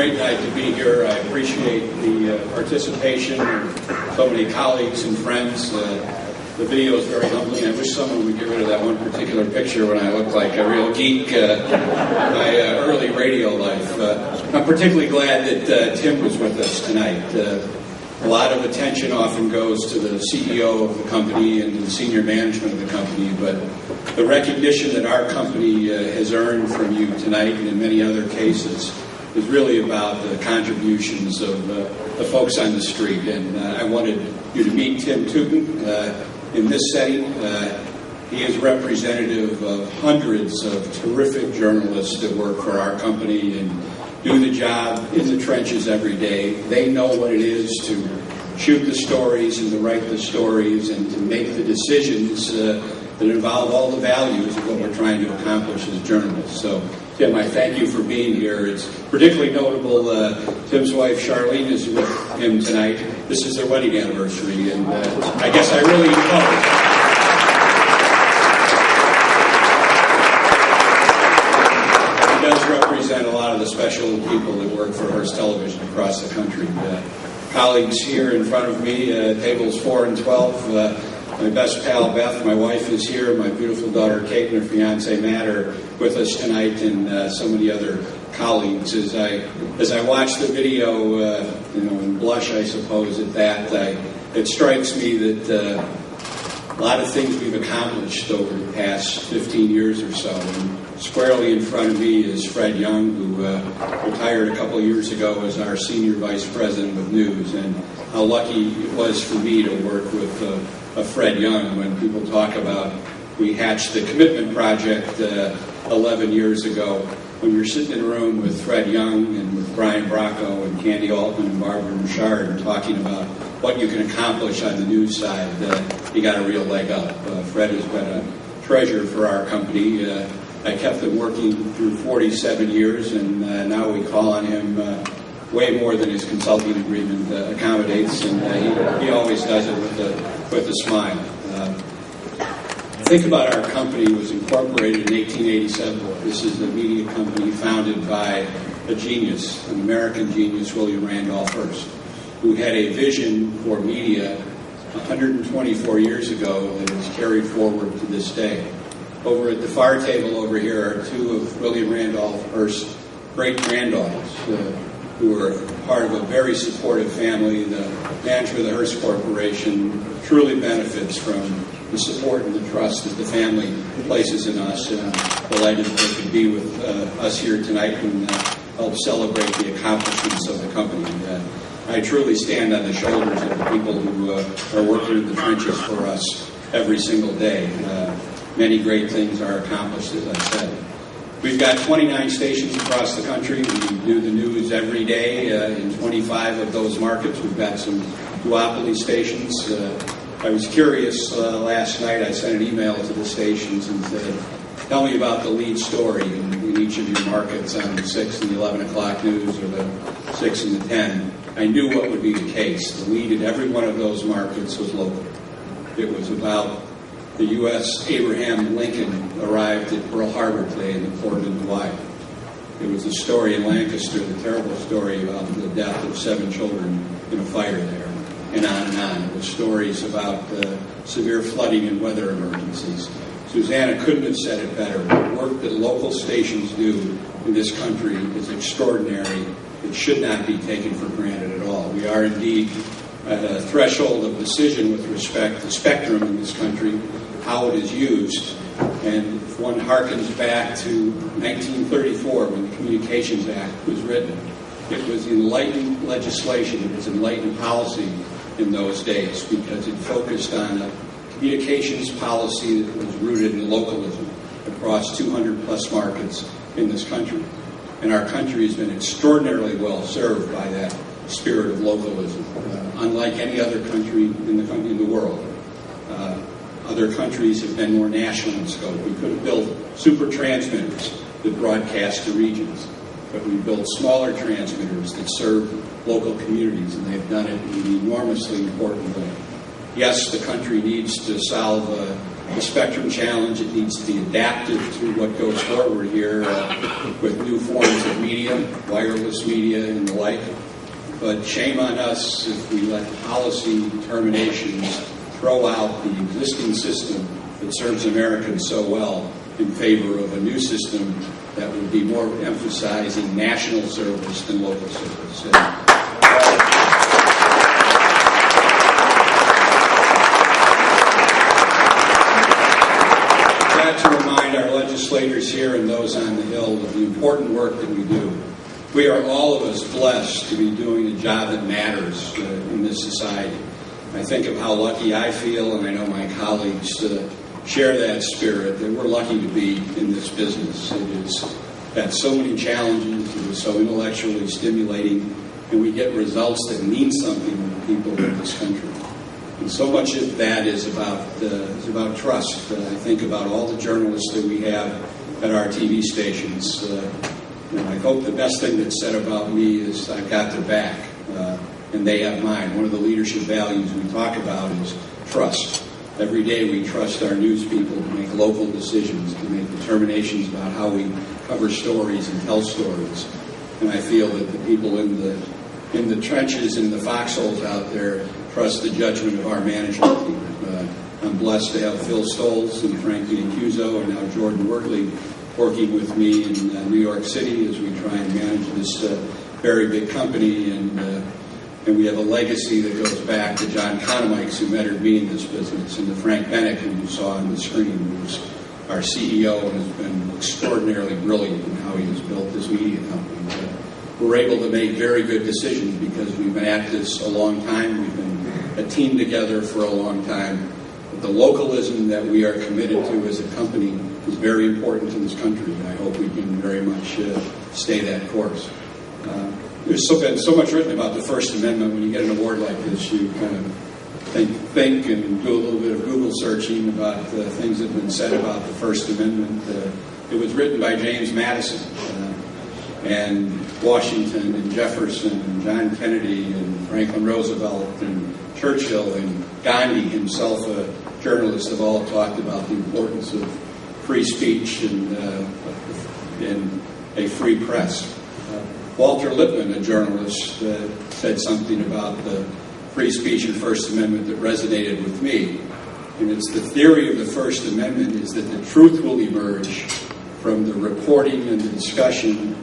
great night to be here. I appreciate the participation of so many colleagues and friends. The video is very humbling. I wish someone would get rid of that one particular picture when I look like a real geek in my early radio life. I'm particularly glad that Tim was with us tonight. A lot of attention often goes to the CEO of the company and to the senior management of the company, but the recognition that our company has earned from you tonight and in many other cases is really about the contributions of the folks on the street. And I wanted you to meet Tim Tootin in this setting. He is representative of hundreds of terrific journalists that work for our company and do the job in the trenches every day. They know what it is to shoot the stories and to write the stories and to make the decisions that involve all the values of what we're trying to accomplish as journalists. So, Tim, I thank you for being here. It's particularly notable Tim's wife, Charlene, is with him tonight. This is their wedding anniversary, and I guess I really represent a lot of the special people that work for Hearst Television across the country. Colleagues here in front of me, tables 4 and 12, my best pal Beth, my wife is here, my beautiful daughter Kate and her fiance Matt are with us tonight, and so many other colleagues. As I watch the video, and blush, I suppose, at that, it strikes me that a lot of things we've accomplished over the past 15 years or so. And squarely in front of me is Fred Young, who retired a couple years ago as our Senior Vice President of News. And how lucky it was for me to work with Fred Young. When people talk about, we hatched the Commitment Project 11 years ago, when you're sitting in a room with Fred Young and with Brian Bracco and Candy Altman and Barbara Bouchard and talking about what you can accomplish on the news side, you got a real leg up. Fred has been a treasure for our company. I kept him working through 47 years, and now we call on him way more than his consulting agreement accommodates, and he always does it with a smile. Think about our company. It was incorporated in 1887. This is a media company founded by a genius, an American genius, William Randolph Hearst, who had a vision for media 124 years ago that is carried forward to this day. Over at the far table over here are two of William Randolph Hearst's great-granddaughters who are part of a very supportive family. The management of the Hearst Corporation truly benefits from the support and the trust that the family places in us. And I'm delighted that they could be with us here tonight and help celebrate the accomplishments of the company. I truly stand on the shoulders of the people who are working in the trenches for us every single day. Many great things are accomplished, as I said. We've got 29 stations across the country. We do the news every day in 25 of those markets. We've got some duopoly stations. I was curious last night. I sent an email to the stations and said, tell me about the lead story in each of your markets on the 6 and the 11 o'clock news or the 6 and the 10. I knew what would be the case. The lead in every one of those markets was local. It was about the U.S. Abraham Lincoln arrived at Pearl Harbor today in the port of Hawaii. It was a story in Lancaster, the terrible story about the death of 7 children in a fire there, and on and on. It was stories about severe flooding and weather emergencies. Susanna couldn't have said it better. The work that local stations do in this country is extraordinary. It should not be taken for granted at all. We are indeed at a threshold of decision with respect to spectrum in this country, how it is used. And if one harkens back to 1934 when the Communications Act was written, it was enlightened legislation, it was enlightened policy in those days because it focused on a communications policy that was rooted in localism across 200 plus markets in this country. And our country has been extraordinarily well served by that spirit of localism, unlike any other country in the world. Other countries have been more national in scope. We could have built super transmitters that broadcast to regions, but we built smaller transmitters that serve local communities, and they've done it in an enormously important way. Yes, the country needs to solve the spectrum challenge. It needs to be adapted to what goes forward here with new forms of media, wireless media and the like. But shame on us if we let policy determinations throw out the existing system that serves Americans so well in favor of a new system that would be more emphasizing national service than local service. To remind our legislators here and those on the Hill of the important work that we do. We are all of us blessed to be doing a job that matters in this society. I think of how lucky I feel, and I know my colleagues share that spirit, that we're lucky to be in this business. It has got so many challenges, it is so intellectually stimulating, and we get results that mean something to the people of this country. And so much of that is about trust. I think about all the journalists that we have at our TV stations. I hope the best thing that's said about me is I've got their back, and they have mine. One of the leadership values we talk about is trust. Every day we trust our news people to make local decisions, to make determinations about how we cover stories and tell stories. And I feel that the people in the trenches and the foxholes out there trust the judgment of our management team. I'm blessed to have Phil Stolz and Frank Biancuso and now Jordan Wortley working with me in New York City as we try and manage this very big company. And we have a legacy that goes back to John Conomikes, who mentored me in this business, and to Frank Bennick, who you saw on the screen, who's our CEO and has been extraordinarily brilliant in how he has built this media company. We're able to make very good decisions because we've been at this a long time. We've been a team together for a long time. But the localism that we are committed to as a company is very important to this country. I hope we can very much stay that course. There's been so much written about the First Amendment. When you get an award like this, you kind of think and do a little bit of Google searching about things that have been said about the First Amendment. It was written by James Madison and Washington and Jefferson and John Kennedy and Franklin Roosevelt and Churchill and Gandhi himself, a journalist, have all talked about the importance of free speech and a free press. Walter Lippmann, a journalist, said something about the free speech and First Amendment that resonated with me. And it's the theory of the First Amendment is that the truth will emerge from the reporting and the discussion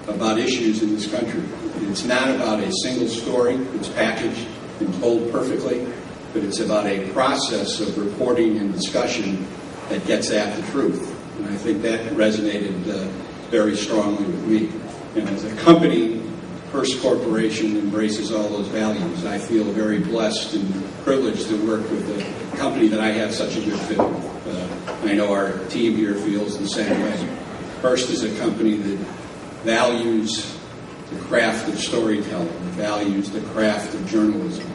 about issues in this country. It's not about a single story. It's packaged and told perfectly, but it's about a process of reporting and discussion that gets at the truth. And I think that resonated very strongly with me. And as a company, Hearst Corporation embraces all those values. I feel very blessed and privileged to work with a company that I have such a good fit with. I know our team here feels the same way. Hearst is a company that values the craft of storytelling, values the craft of journalism.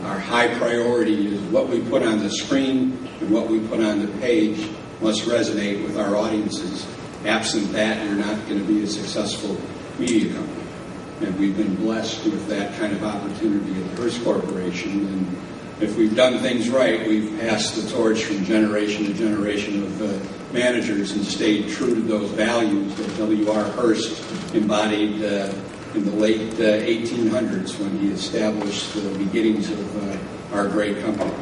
Our high priority is what we put on the screen and what we put on the page must resonate with our audiences. Absent that, you're not going to be a successful media company. And we've been blessed with that kind of opportunity at the Hearst Corporation. And if we've done things right, we've passed the torch from generation to generation of managers and stayed true to those values that W.R. Hearst embodied in the late 1800s when he established the beginnings of our great company.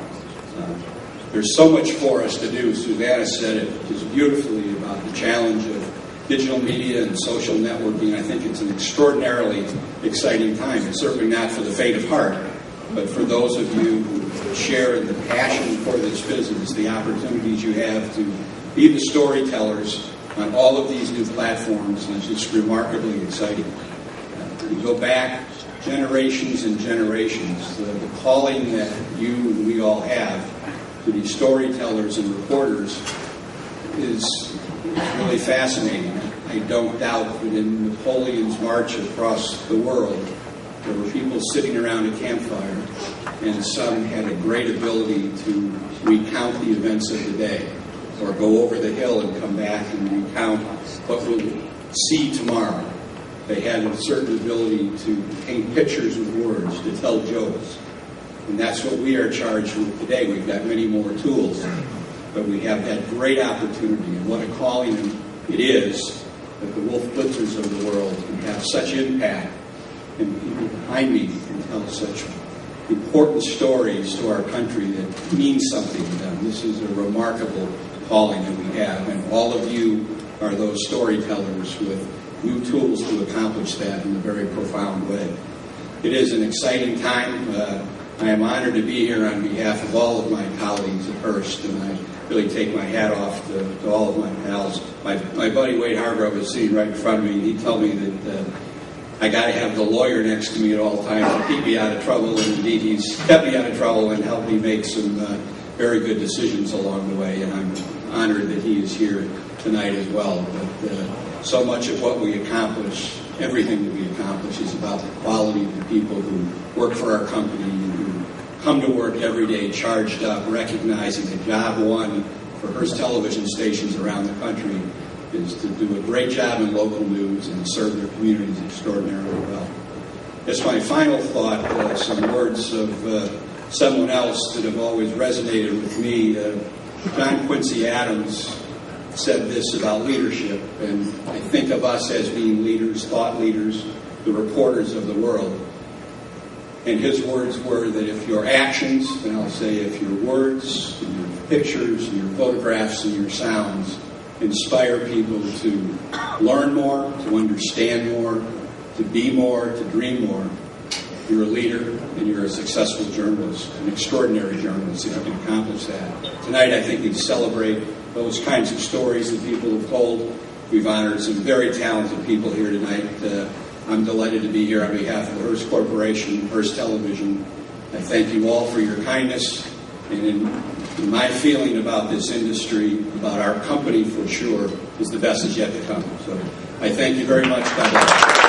There's so much for us to do. Susanna said it just beautifully about the challenge of digital media and social networking. I think it's an extraordinarily exciting time. It's certainly not for the faint of heart, but for those of you who share in the passion for this business, the opportunities you have to be the storytellers on all of these new platforms is just remarkably exciting. You go back generations and generations, the calling that you and we all have to be storytellers and reporters is really fascinating. I don't doubt that in Napoleon's march across the world, there were people sitting around a campfire, and some had a great ability to recount the events of the day, or go over the hill and come back and recount what we'll see tomorrow. They had a certain ability to paint pictures with words, to tell jokes. And that's what we are charged with today. We've got many more tools. but we have that great opportunity, and what a calling it is that the Wolf Blitzers of the world can have such impact, and people behind me can tell such important stories to our country that mean something to them. This is a remarkable calling that we have, and all of you are those storytellers with new tools to accomplish that in a very profound way. It is an exciting time. I am honored to be here on behalf of all of my colleagues at Hearst, and I really take my hat off to all of my pals. My buddy Wade Hargrove is sitting right in front of me, and he told me that I got to have the lawyer next to me at all times to keep me out of trouble, and indeed he's kept me out of trouble and helped me make some very good decisions along the way, and I'm honored that he is here tonight as well. But so much of what we accomplish, everything that we accomplish, is about the quality of the people who work for our company and who come to work every day charged up, recognizing that job one for Hearst television stations around the country is to do a great job in local news and serve their communities extraordinarily well. As my final thought, some words of someone else that have always resonated with me. John Quincy Adams said this about leadership, and I think of us as being leaders, thought leaders, the reporters of the world. And his words were that if your actions, and I'll say if your words, and your pictures, and your photographs, and your sounds inspire people to learn more, to understand more, to be more, to dream more, you're a leader and you're a successful journalist, an extraordinary journalist if you can accomplish that. Tonight I think we celebrate those kinds of stories that people have told. We've honored some very talented people here tonight. I'm delighted to be here on behalf of Hearst Corporation, Hearst Television. I thank you all for your kindness, and in my feeling about this industry, about our company for sure, is the best is yet to come. So I thank you very much. God bless.